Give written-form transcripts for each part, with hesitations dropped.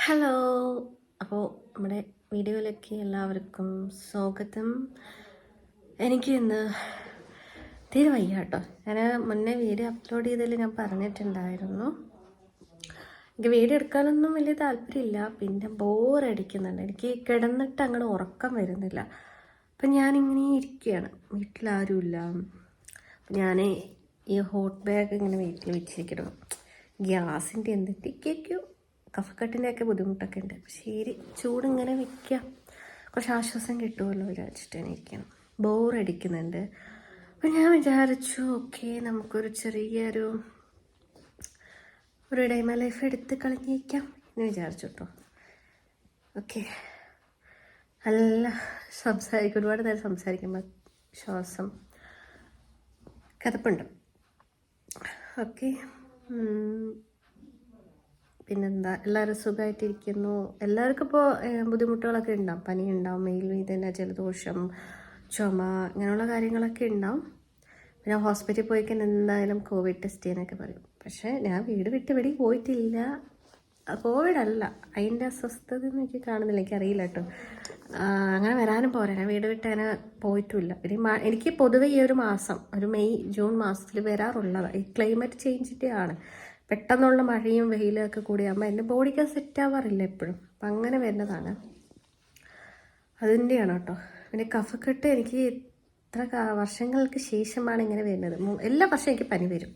Hello. അപ്പോൾ നമ്മുടെ വീഡിയോയിലേക്ക് എല്ലാവർക്കും സ്വാഗതം. എനിക്ക് ഇന്ന് തീരെ വയ്യ കേട്ടോ. ഞാൻ മുന്നേ വീഡിയോ അപ്ലോഡ് ചെയ്തതിൽ ഞാൻ പറഞ്ഞിട്ടുണ്ടായിരുന്നു, എനിക്ക് വീഡിയോ എടുക്കാനൊന്നും വലിയ താല്പര്യമില്ല, പിന്നെ ബോറടിക്കുന്നുണ്ട്, എനിക്ക് കിടന്നിട്ട് അങ്ങനെ ഉറക്കം വരുന്നില്ല. അപ്പം ഞാനിങ്ങനെ ഇരിക്കുകയാണ്, വീട്ടിലാരുമില്ല. അപ്പം ഞാൻ ഈ ഹോട്ട് ബാഗ് ഇങ്ങനെ വീട്ടിൽ വെച്ചിരിക്കണം. ഗ്യാസിൻ്റെ എന്തൊക്കെയൊക്കെയോ കഫക്കെട്ടിൻ്റെയൊക്കെ ബുദ്ധിമുട്ടൊക്കെ ഉണ്ട്. ശരി, ചൂടിങ്ങനെ വയ്ക്കുക, കുറച്ച് ആശ്വാസം കിട്ടുമല്ലോ വിചാരിച്ചിട്ട് തന്നെ ഇരിക്കണം. ബോറടിക്കുന്നുണ്ട്. അപ്പം ഞാൻ വിചാരിച്ചു, ഓക്കെ, നമുക്കൊരു ചെറിയൊരു ഡേ മൈ ലൈഫ് എടുത്ത് കളഞ്ഞിരിക്കാം എന്ന് വിചാരിച്ചു കേട്ടോ. ഓക്കെ, നല്ല ഒരുപാട് നേരം സംസാരിക്കുമ്പോൾ ശ്വാസം കഥപ്പുണ്ട്. ഓക്കെ, പിന്നെന്താ, എല്ലാവരും സുഖമായിട്ടിരിക്കുന്നു. എല്ലാവർക്കും ഇപ്പോൾ ബുദ്ധിമുട്ടുകളൊക്കെ ഉണ്ടാവും, പനി ഉണ്ടാവും, മേൽവേദന, ജലദോഷം, ചുമ, ഇങ്ങനെയുള്ള കാര്യങ്ങളൊക്കെ ഉണ്ടാവും. പിന്നെ ഹോസ്പിറ്റലിൽ പോയിക്കാൻ എന്തായാലും കോവിഡ് ടെസ്റ്റ് ചെയ്യാനൊക്കെ പറയും. പക്ഷേ ഞാൻ വീട് വിട്ട് എവിടെയും പോയിട്ടില്ല. കോവിഡ് അല്ല, അതിൻ്റെ അസ്വസ്ഥത എനിക്ക് കാണുന്നില്ല, എനിക്കറിയില്ല കേട്ടോ. അങ്ങനെ വരാനും പോരാ, ഞാൻ വീട് വിട്ട് അങ്ങനെ പോയിട്ടുമില്ല. പിന്നെ എനിക്ക് പൊതുവെ ഈ ഒരു മാസം, ഒരു മെയ് ജൂൺ മാസത്തിൽ വരാറുള്ളതാണ്. ഈ ക്ലൈമറ്റ് ചേഞ്ചിൻ്റെ ആണ്, പെട്ടെന്നുള്ള മഴയും വെയിലും ഒക്കെ കൂടിയാകുമ്പോൾ എൻ്റെ ബോഡിക്ക് സെറ്റ് ആവാറില്ല എപ്പോഴും. അപ്പം അങ്ങനെ വരുന്നതാണ്, അതിൻ്റെയാണ് കേട്ടോ. പിന്നെ കഫക്കെട്ട് എനിക്ക് ഇത്ര വർഷങ്ങൾക്ക് ശേഷമാണ് ഇങ്ങനെ വരുന്നത്. എല്ലാ വർഷവും എനിക്ക് പനി വരും,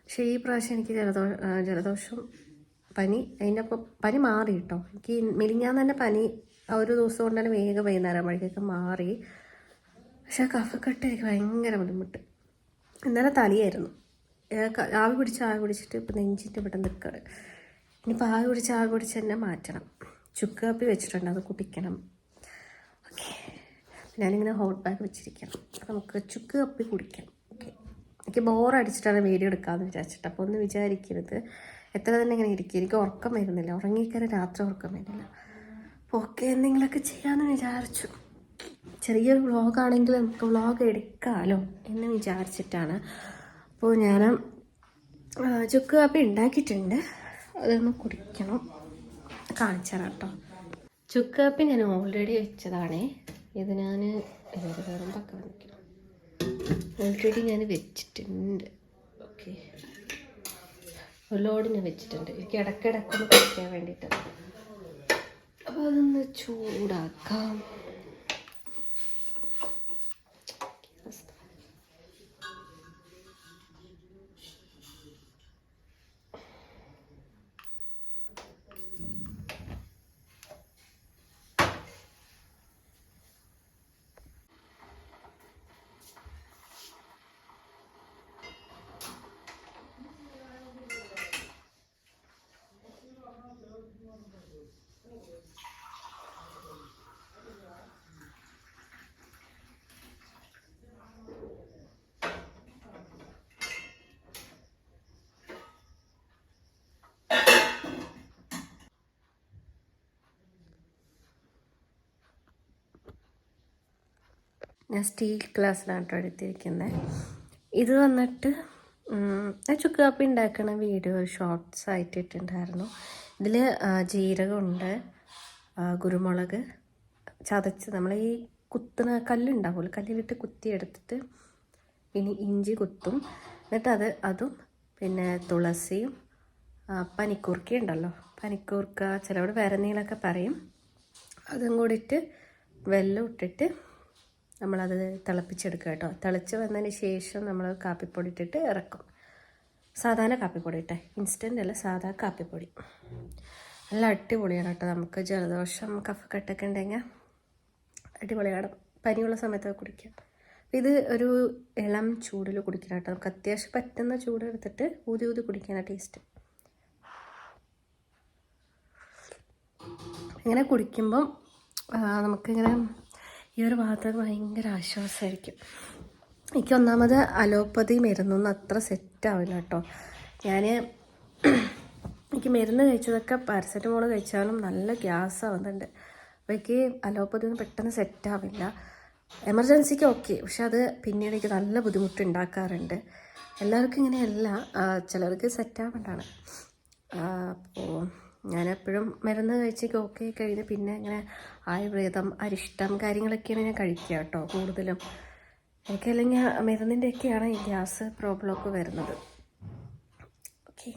പക്ഷേ ഈ പ്രാവശ്യം എനിക്ക് ജലദോഷം പനി, അതിൻ്റെ ഒപ്പം പനി മാറി കേട്ടോ. എനിക്ക് മിനിഞ്ഞാന്ന് തന്നെ പനി ഒരു ദിവസം കൊണ്ട് തന്നെ വേഗം വൈകുന്നേരം മഴയ്ക്കൊക്കെ മാറി. പക്ഷേ കഫക്കെട്ട് എനിക്ക് ഭയങ്കര ബുദ്ധിമുട്ട്. ഇന്നലെ തലയായിരുന്നു, ആവി പിടിച്ചിട്ട് ഇപ്പം നെഞ്ചിൻ്റെ ഇവിടെ നിൽക്കുകയാണ്. ഇനിയിപ്പോൾ ആവി പിടിച്ച് തന്നെ മാറ്റണം. ചുക്ക് കാപ്പി വെച്ചിട്ടുണ്ട്, അത് കുടിക്കണം. ഓക്കെ, ഞാനിങ്ങനെ ഹോട്ട് ബാഗ് വെച്ചിരിക്കണം, നമുക്ക് ചുക്ക് കാപ്പി കുടിക്കാം. ഓക്കെ, എനിക്ക് ബോറടിച്ചിട്ടാണ് വീഡിയോ എടുക്കാമെന്ന് വിചാരിച്ചിട്ട്. അപ്പോൾ ഒന്ന് വിചാരിക്കരുത്, എത്ര തന്നെ ഇങ്ങനെ ഇരിക്കും, എനിക്ക് ഉറക്കം വരുന്നില്ല, ഉറങ്ങിക്കാനും രാത്രി ഉറക്കം വരുന്നില്ല. അപ്പോൾ ഓക്കെ, എന്തെങ്കിലുമൊക്കെ ചെയ്യാമെന്ന് വിചാരിച്ചു. ചെറിയൊരു വ്ളോഗാണെങ്കിൽ നമുക്ക് വ്ളോഗ് എടുക്കാമല്ലോ എന്ന് വിചാരിച്ചിട്ടാണ്. അപ്പോൾ ഞാൻ ചുക്ക് കാപ്പി ഉണ്ടാക്കിയിട്ടുണ്ട്, അതൊന്ന് കുടിക്കണം, കാണിച്ചു തരാം കേട്ടോ. ചുക്ക് കാപ്പി ഞാൻ ഓൾറെഡി വെച്ചതാണേ. ഇത് ഞാൻ വേറുമ്പൊക്കെ വന്നിക്കണം, ഓൾറെഡി ഞാൻ വെച്ചിട്ടുണ്ട്. ഓക്കെ, ഒരു ലോഡ് ഞാൻ വെച്ചിട്ടുണ്ട്, എനിക്ക് ഇടയ്ക്കിടയ്ക്കൊന്ന് കഴിക്കാൻ വേണ്ടിയിട്ട്. അപ്പോൾ അതൊന്ന് ചൂടാക്കാം. ഞാൻ സ്റ്റീൽ ഗ്ലാസ്സിലാണ് കേട്ടോ എടുത്തിരിക്കുന്നത്. ഇത് വന്നിട്ട് ചുക്ക് കാപ്പി ഉണ്ടാക്കുന്ന വീഡിയോ ഷോർട്ട്സ് ആയിട്ട് ഇട്ടിട്ടുണ്ടായിരുന്നു. ഇതിൽ ജീരകമുണ്ട്, കുരുമുളക് ചതച്ച്, നമ്മൾ ഈ കുത്തുന്ന കല്ലുണ്ടാവുമല്ലോ, കല്ലിലിട്ട് കുത്തിയെടുത്തിട്ട് ഇനി ഇഞ്ചി കുത്തും, എന്നിട്ട് അതും പിന്നെ തുളസിയും പനിക്കൂർക്ക ഉണ്ടല്ലോ, പനിക്കൂർക്ക ചിലവിടെ വേറെന്തെങ്കിലുമൊക്കെ പറയും, അതും കൂടിയിട്ട് വെല്ലം ഇട്ടിട്ട് നമ്മളത് തിളപ്പിച്ചെടുക്കുക കേട്ടോ. തിളച്ച് വന്നതിന് ശേഷം നമ്മൾ കാപ്പിപ്പൊടി ഇട്ടിട്ട് ഇറക്കും. സാധാരണ കാപ്പിപ്പൊടി ഇട്ടെ, ഇൻസ്റ്റൻ്റ് അല്ല, സാധാ കാപ്പിപ്പൊടി. നല്ല അടിപൊളിയാണ് കേട്ടോ. നമുക്ക് ജലദോഷം കഫക്കെട്ടൊക്കെ ഉണ്ടെങ്കിൽ അടിപൊളിയാണ്, പനിയുള്ള സമയത്തൊക്കെ കുടിക്കാം. ഇത് ഒരു ഇളം ചൂടിൽ കുടിക്കണം കേട്ടോ. നമുക്ക് അത്യാവശ്യം പറ്റുന്ന ചൂടെടുത്തിട്ട് ഊതി കുടിക്കാനാണ് ടേസ്റ്റ്. ഇങ്ങനെ കുടിക്കുമ്പം നമുക്കിങ്ങനെ ഈ ഒരു ഭാഗത്തൊക്കെ ഭയങ്കര ആശ്വാസമായിരിക്കും. എനിക്ക് ഒന്നാമത് അലോപ്പതി മരുന്നൊന്നും അത്ര സെറ്റാവില്ല കേട്ടോ. എനിക്ക് മരുന്ന് കഴിച്ചതൊക്കെ പാരസെറ്റമോൾ കഴിച്ചാലും നല്ല ഗ്യാസ് ആവുന്നുണ്ട്. അപ്പോൾ എനിക്ക് അലോപ്പതി ഒന്നും പെട്ടെന്ന് സെറ്റാവില്ല. എമർജൻസിക്ക് ഓക്കെ, പക്ഷെ അത് പിന്നീട് എനിക്ക് നല്ല ബുദ്ധിമുട്ടുണ്ടാക്കാറുണ്ട്. എല്ലാവർക്കും ഇങ്ങനെയല്ല, ചിലർക്ക് സെറ്റാവേണ്ടതാണ്. അപ്പോൾ ഞാനെപ്പോഴും മരുന്ന് കഴിച്ചേക്ക് ഓക്കെ കഴിഞ്ഞ് പിന്നെ ഇങ്ങനെ ആയുർവേദം അരിഷ്ടം കാര്യങ്ങളൊക്കെയാണ് ഞാൻ കഴിക്കുക കേട്ടോ കൂടുതലും. എനിക്കല്ലെങ്കിൽ മരുന്നിൻ്റെയൊക്കെയാണ് ഈ ഗ്യാസ് പ്രോബ്ലമൊക്കെ വരുന്നത്. ഓക്കെ,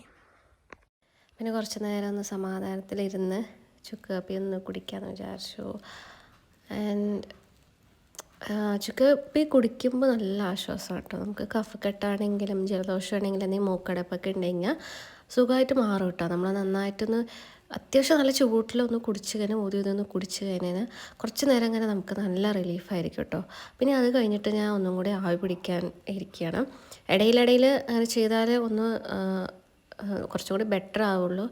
പിന്നെ കുറച്ച് നേരം ഒന്ന് സമാധാനത്തിലിരുന്ന് ചുക്ക് കാപ്പി ഒന്ന് കുടിക്കാമെന്ന് വിചാരിച്ചു. ആൻഡ് ചുക്ക് കാപ്പി കുടിക്കുമ്പോൾ നല്ല ആശ്വാസമാണ് കേട്ടോ. നമുക്ക് കഫക്കെട്ടാണെങ്കിലും ജലദോഷമാണെങ്കിലും എന്തെങ്കിലും മൂക്കടപ്പൊക്കെ ഉണ്ടെങ്കിൽ സുഖമായിട്ട് മാറും കേട്ടോ. നമ്മൾ നന്നായിട്ടൊന്ന് അത്യാവശ്യം നല്ല ചൂട്ടിലൊന്ന് കുടിച്ച് കഴിഞ്ഞാൽ ഊതിയൊന്ന് കുടിച്ച് കഴിഞ്ഞാൽ കുറച്ച് നേരം അങ്ങനെ നമുക്ക് നല്ല റിലീഫായിരിക്കും കേട്ടോ. പിന്നെ അത് കഴിഞ്ഞിട്ട് ഞാൻ ഒന്നും കൂടി ആവി പിടിക്കാൻ ഇരിക്കുകയാണ്. ഇടയിലിടയിൽ അങ്ങനെ ചെയ്താൽ ഒന്ന് കുറച്ചും കൂടി ബെറ്റർ ആവുള്ളൂ.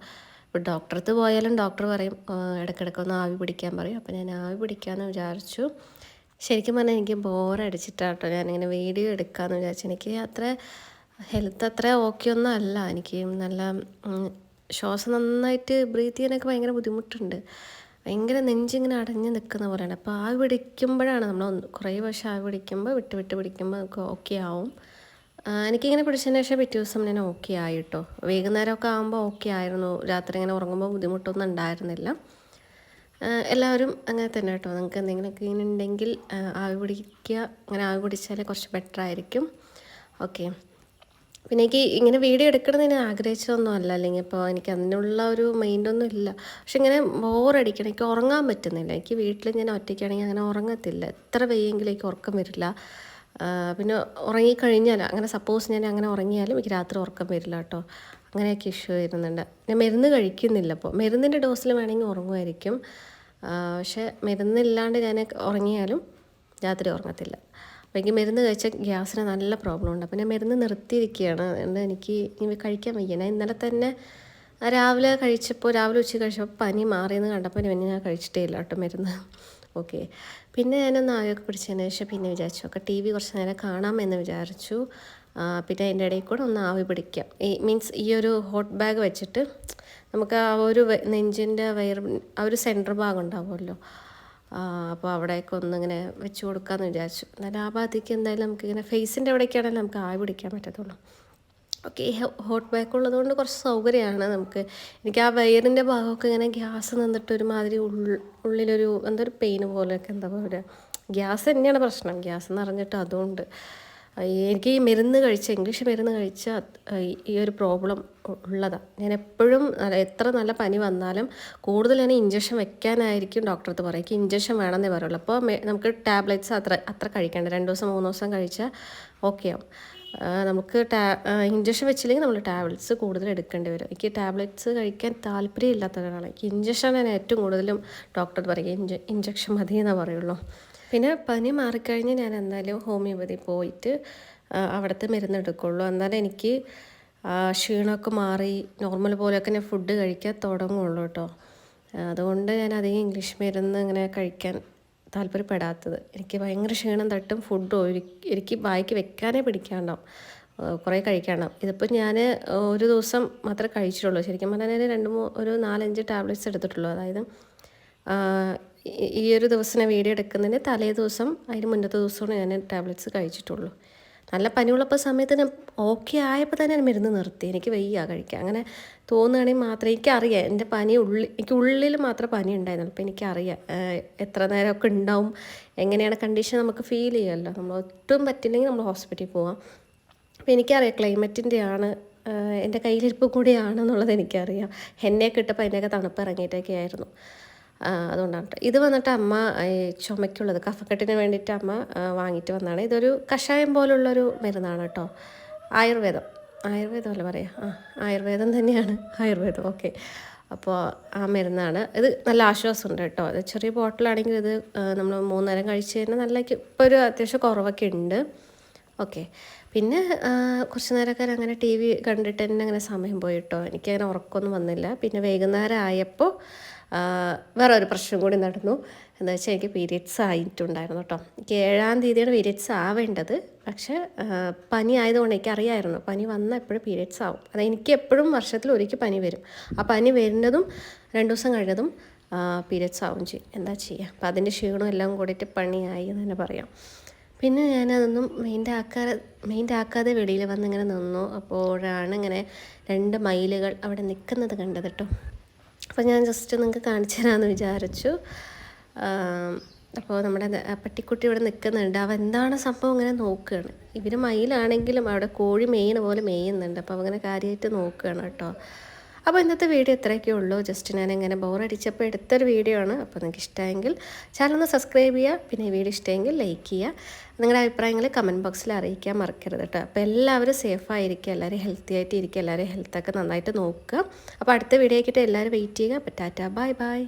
ഇപ്പോൾ ഡോക്ടറടുത്ത് പോയാലും ഡോക്ടർ പറയും ഇടയ്ക്കിടയ്ക്കൊന്ന് ആവി പിടിക്കാൻ പറയും. അപ്പോൾ ഞാൻ ആവി പിടിക്കാമെന്ന് വിചാരിച്ചു. ശരിക്കും പറഞ്ഞാൽ എനിക്ക് ബോറടിച്ചിട്ടാണ് കേട്ടോ ഞാനിങ്ങനെ വീഡിയോ എടുക്കാമെന്ന് വിചാരിച്ചു. എനിക്ക് അത്ര ഹെൽത്ത് അത്ര ഓക്കെ ഒന്നും അല്ല. എനിക്ക് നല്ല ശ്വാസം നന്നായിട്ട് ബ്രീത്ത് ചെയ്യാനൊക്കെ ഭയങ്കര ബുദ്ധിമുട്ടുണ്ട്. ഭയങ്കര നെഞ്ചിങ്ങനെ അടഞ്ഞ് നിൽക്കുന്ന പോലെയാണ്. അപ്പോൾ ആവി പിടിക്കുമ്പോഴാണ് നമ്മൾ കുറേ വർഷം ആവി പിടിക്കുമ്പോൾ വിട്ട് പിടിക്കുമ്പോൾ നമുക്ക് ഓക്കെ ആവും. എനിക്കിങ്ങനെ പിടിച്ചതിന് ശേഷം പിറ്റേ ദിവസം ഞാൻ ഓക്കെ ആയിട്ടോ. വൈകുന്നേരമൊക്കെ ആകുമ്പോൾ ഓക്കെ ആയിരുന്നു. രാത്രി ഇങ്ങനെ ഉറങ്ങുമ്പോൾ ബുദ്ധിമുട്ടൊന്നും ഉണ്ടായിരുന്നില്ല. എല്ലാവരും അങ്ങനെ തന്നെ കേട്ടോ. നിങ്ങൾക്ക് എന്തെങ്കിലുമൊക്കെ ഇങ്ങനെ ഉണ്ടെങ്കിൽ ആവി പിടിക്കുക. അങ്ങനെ ആവി പിടിച്ചാൽ കുറച്ച് ബെറ്റർ ആയിരിക്കും. ഓക്കെ, പിന്നെ എനിക്ക് ഇങ്ങനെ വീഡിയോ എടുക്കണമെന്ന് ഞാൻ ആഗ്രഹിച്ചതൊന്നും അല്ല. അല്ലെങ്കിൽ ഇപ്പോൾ എനിക്ക് അതിനുള്ള ഒരു മൈൻഡൊന്നും ഇല്ല. പക്ഷെ ഇങ്ങനെ ബോറടിക്കണം. എനിക്ക് ഉറങ്ങാൻ പറ്റുന്നില്ല. എനിക്ക് വീട്ടിൽ ഞാൻ ഒറ്റയ്ക്കാണെങ്കിൽ അങ്ങനെ ഉറങ്ങത്തില്ല. എത്ര വയ്യെങ്കിലും എനിക്ക് ഉറക്കം വരില്ല. പിന്നെ ഉറങ്ങിക്കഴിഞ്ഞാൽ അങ്ങനെ സപ്പോസ് ഞാൻ അങ്ങനെ ഉറങ്ങിയാലും എനിക്ക് രാത്രി ഉറക്കം വരില്ല കേട്ടോ. അങ്ങനെയൊക്കെ ഇഷ്യൂ വരുന്നുണ്ട്. ഞാൻ മരുന്ന് കഴിക്കുന്നില്ല. അപ്പോൾ മരുന്നിൻ്റെ ഡോസിൽ വേണമെങ്കിൽ ഉറങ്ങുമായിരിക്കും. പക്ഷേ മരുന്നില്ലാണ്ട് ഞാൻ ഉറങ്ങിയാലും രാത്രി ഉറങ്ങത്തില്ല. അപ്പോൾ എനിക്ക് മരുന്ന് കഴിച്ചാൽ ഗ്യാസിന് നല്ല പ്രോബ്ലം ഉണ്ട്. അപ്പോൾ ഞാൻ മരുന്ന് നിർത്തിയിരിക്കുകയാണ്. അതുകൊണ്ട് എനിക്ക് ഇനി കഴിക്കാൻ വയ്യ. ഞാൻ ഇന്നലെ തന്നെ രാവിലെ ഉച്ച കഴിച്ചപ്പോൾ പനി മാറിയെന്ന് കണ്ടപ്പോൾ പിന്നെ ഞാൻ കഴിച്ചിട്ടേ ഇല്ല കേട്ടോ മരുന്ന്. ഓക്കെ, പിന്നെ ഞാനൊന്ന് ആവിയൊക്കെ പിടിച്ചതിന് ശേഷം പിന്നെ വിചാരിച്ചു ഒക്കെ ടി വി കുറച്ച് നേരം കാണാമെന്ന് വിചാരിച്ചു. പിന്നെ അതിൻ്റെ ഇടയിൽ കൂടെ ഒന്ന് ആവി പിടിക്കാം. ഈ ഒരു ഹോട്ട് ബാഗ് വെച്ചിട്ട് നമുക്ക് ആ ഒരു നെഞ്ചിൻ്റെ ആ ഒരു സെൻറ്റർ ഭാഗം ഉണ്ടാവുമല്ലോ, അപ്പോൾ അവിടെയൊക്കെ ഒന്നിങ്ങനെ വെച്ച് കൊടുക്കാമെന്ന് വിചാരിച്ചു. എന്നാലും ആ ഭാഗത്തേക്ക് എന്തായാലും നമുക്കിങ്ങനെ ഫേസിൻ്റെ അവിടേക്കാണെങ്കിലും നമുക്ക് ആവി പിടിക്കാൻ പറ്റത്തുള്ളൂ. ഓക്കെ, ഈ ഹോട്ട് ബാഗ് ഉള്ളതുകൊണ്ട് കുറച്ച് സൗകര്യമാണ് നമുക്ക്. എനിക്ക് ആ വയറിൻ്റെ ഭാഗമൊക്കെ ഇങ്ങനെ ഗ്യാസ് നിന്നിട്ട് ഒരുമാതിരി ഉള്ളിലൊരു എന്തൊരു പെയിന് പോലെയൊക്കെ എന്താ പറയുക, ഗ്യാസ് തന്നെയാണ് പ്രശ്നം. ഗ്യാസ് നിറഞ്ഞിട്ട് അതുകൊണ്ട് എനിക്ക് ഈ ഇംഗ്ലീഷ് മരുന്ന് കഴിച്ച ഈ ഒരു പ്രോബ്ലം ഉള്ളതാണ്. ഞാൻ എപ്പോഴും എത്ര നല്ല പനി വന്നാലും കൂടുതൽ ഞാൻ ഇഞ്ചക്ഷൻ വെക്കാനായിരിക്കും ഡോക്ടർ അടുത്ത് പറയും. എനിക്ക് ഇഞ്ചക്ഷൻ വേണമെന്നേ പറയുള്ളൂ. അപ്പോൾ നമുക്ക് ടാബ്ലറ്റ്സ് അത്ര കഴിക്കേണ്ട 2 ദിവസം 3 ദിവസം കഴിച്ചാൽ ഓക്കെ ആവും. നമുക്ക് ഇഞ്ചക്ഷൻ വെച്ചില്ലെങ്കിൽ നമ്മൾ ടാബ്ലറ്റ്സ് കൂടുതൽ എടുക്കേണ്ടി വരും. എനിക്ക് ടാബ്ലറ്റ്സ് കഴിക്കാൻ താല്പര്യമില്ലാത്ത ഒരാളാണ്. എനിക്ക് ഇഞ്ചക്ഷൻ ഞാൻ ഏറ്റവും കൂടുതലും ഡോക്ടർ പറയും ഇഞ്ചക്ഷൻ മതി എന്നേ പറയുള്ളൂ. പിന്നെ പനി മാറിക്കഴിഞ്ഞ് ഞാൻ എന്തായാലും ഹോമിയോപ്പതി പോയിട്ട് അവിടുത്തെ മരുന്ന് എടുക്കുള്ളൂ. എന്നാലും എനിക്ക് ക്ഷീണമൊക്കെ മാറി നോർമൽ പോലെയൊക്കെ ഞാൻ ഫുഡ് കഴിക്കാൻ തുടങ്ങുള്ളൂ കേട്ടോ. അതുകൊണ്ട് ഞാൻ അധികം ഇംഗ്ലീഷ് മരുന്ന് ഇങ്ങനെ കഴിക്കാൻ താല്പര്യപ്പെടാത്തത്. എനിക്ക് ഭയങ്കര ക്ഷീണം തട്ടും. ഫുഡ് എനിക്ക് വായിക്ക് വെക്കാനേ പിടിക്കാണ്ടാവും, കുറേ കഴിക്കാണ്ടാവും. ഇതിപ്പോൾ ഞാൻ ഒരു ദിവസം മാത്രമേ കഴിച്ചിട്ടുള്ളൂ. ശരിക്കും പറഞ്ഞാൽ ഞാൻ 4-5 ടാബ്ലറ്റ്സ് എടുത്തിട്ടുള്ളൂ. അതായത് ഈ ഒരു ദിവസം ഞാൻ വീഡിയോ എടുക്കുന്നതിന് തലേ ദിവസം അതിന് മുന്നത്തെ ദിവസമാണ് ഞാൻ ടാബ്ലറ്റ്സ് കഴിച്ചിട്ടുള്ളൂ. നല്ല പനിയുള്ളപ്പോൾ സമയത്ത് ഞാൻ ഓക്കെ ആയപ്പോൾ തന്നെ ഞാൻ മരുന്ന് നിർത്തി. എനിക്ക് വയ്യ കഴിക്കാൻ. അങ്ങനെ തോന്നുകയാണെങ്കിൽ മാത്രമേ എനിക്കറിയാം എൻ്റെ പനി എനിക്ക് ഉള്ളിൽ മാത്രമേ പനി ഉണ്ടായിരുന്നുള്ളൂ. അപ്പോൾ എനിക്കറിയാം എത്ര നേരമൊക്കെ ഉണ്ടാവും, എങ്ങനെയാണ് കണ്ടീഷൻ നമുക്ക് ഫീൽ ചെയ്യുമല്ലോ. നമ്മൾ ഒട്ടും പറ്റില്ലെങ്കിൽ നമ്മൾ ഹോസ്പിറ്റലിൽ പോവാം. അപ്പോൾ എനിക്കറിയാം ക്ലൈമറ്റിൻ്റെ ആണ്, എൻ്റെ കയ്യിലിരിപ്പ് കൂടിയാണെന്നുള്ളത് എനിക്കറിയാം. എണ്ണയൊക്കെ ഇട്ടപ്പോൾ അതിൻ്റെയൊക്കെ തണുപ്പ് ഇറങ്ങിയിട്ടൊക്കെ ആയിരുന്നു. അതുകൊണ്ടാണ് കേട്ടോ. ഇത് വന്നിട്ട് അമ്മ ചുമയ്ക്കുള്ളത് കഫക്കെട്ടിന് വേണ്ടിയിട്ട് അമ്മ വാങ്ങിയിട്ട് വന്നതാണ്. ഇതൊരു കഷായം പോലുള്ളൊരു മരുന്നാണ് കേട്ടോ. ആയുർവേദമല്ല പറയാം, ആയുർവേദം തന്നെയാണ്, ആയുർവേദം. ഓക്കെ, അപ്പോൾ ആ മരുന്നാണ് ഇത്. നല്ല ആശ്വാസമുണ്ട് കേട്ടോ. അത് ചെറിയ ബോട്ടിലാണെങ്കിൽ ഇത് നമ്മൾ 3 നേരം കഴിച്ച് കഴിഞ്ഞാൽ നല്ല ഇപ്പോൾ ഒരു അത്യാവശ്യം കുറവൊക്കെ ഉണ്ട്. ഓക്കെ, പിന്നെ കുറച്ച് നേരമൊക്കെ അങ്ങനെ ടി വി കണ്ടിട്ട് തന്നെ അങ്ങനെ സമയം പോയി കേട്ടോ. എനിക്കങ്ങനെ ഉറക്കമൊന്നും വന്നില്ല. പിന്നെ വൈകുന്നേരം ആയപ്പോൾ വേറെ ഒരു പ്രശ്നം കൂടി നടന്നു. എന്താ വെച്ചാൽ എനിക്ക് പീരിയഡ്സ് ആയിട്ടുണ്ടായിരുന്നു കേട്ടോ. എനിക്ക് 7-ാം തീയതിയാണ് പീരിയഡ്സ് ആവേണ്ടത്. പക്ഷേ പനി ആയതുകൊണ്ട് എനിക്കറിയാമായിരുന്നു പനി വന്നാൽ എപ്പോഴും പീരിയഡ്സ് ആവും. അത് എനിക്ക് എപ്പോഴും വർഷത്തിൽ ഒരിക്കൽ പനി വരും. ആ പനി വരുന്നതും 2 ദിവസം കഴിഞ്ഞതും പീരിയഡ്സ് ആവും ചെയ്യും. എന്താ ചെയ്യുക? അപ്പോൾ അതിൻ്റെ ക്ഷീണം എല്ലാം കൂടിയിട്ട് പണിയായി എന്ന് തന്നെ പറയാം. പിന്നെ ഞാനതൊന്നും മൈൻഡ് ആക്കാതെ വെളിയിൽ വന്നിങ്ങനെ നിന്നു. അപ്പോഴാണ് ഇങ്ങനെ 2 മയിലുകൾ അവിടെ നിൽക്കുന്നത് കണ്ടത് കേട്ടോ. അപ്പോൾ ഞാൻ ജസ്റ്റ് നിങ്ങൾക്ക് കാണിച്ചു തരാമെന്ന് വിചാരിച്ചു. അപ്പോൾ നമ്മുടെ പട്ടിക്കുട്ടി ഇവിടെ നിൽക്കുന്നുണ്ട്. അവ എന്താണ് സംഭവം ഇങ്ങനെ നോക്കുകയാണ്. ഇവർ മയിലാണെങ്കിലും അവിടെ കോഴി മേയുന്ന പോലെ മേയുന്നുണ്ട്. അപ്പോൾ അങ്ങനെ കാര്യമായിട്ട് നോക്കുകയാണ് കേട്ടോ. അപ്പോൾ ഇന്നത്തെ വീഡിയോ ഇത്രയൊക്കെ ഉള്ളൂ. ജസ്റ്റ് ഞാൻ ഇങ്ങനെ ബോറടിച്ചപ്പോൾ എടുത്തൊരു വീഡിയോ ആണ്. അപ്പോൾ നിങ്ങൾക്ക് ഇഷ്ടമെങ്കിൽ ചാനൽ ഒന്ന് സബ്സ്ക്രൈബ് ചെയ്യുക. പിന്നെ ഈ വീഡിയോ ഇഷ്ടമെങ്കിൽ ലൈക്ക് ചെയ്യുക. നിങ്ങളുടെ അഭിപ്രായങ്ങൾ കമൻറ്റ് ബോക്സിൽ അറിയിക്കാൻ മറക്കരുത് കേട്ടോ. അപ്പോൾ എല്ലാവരും സേഫായിരിക്കുക, എല്ലാവരും ഹെൽത്തി ആയിട്ട് ഇരിക്കുക, എല്ലാവരും ഹെൽത്തൊക്കെ നന്നായിട്ട് നോക്കുക. അപ്പോൾ അടുത്ത വീഡിയോ ആക്കിയിട്ട് എല്ലാവരും വെയിറ്റ് ചെയ്യുക. അപ്പോൾ ടാറ്റാ, ബൈ ബൈ.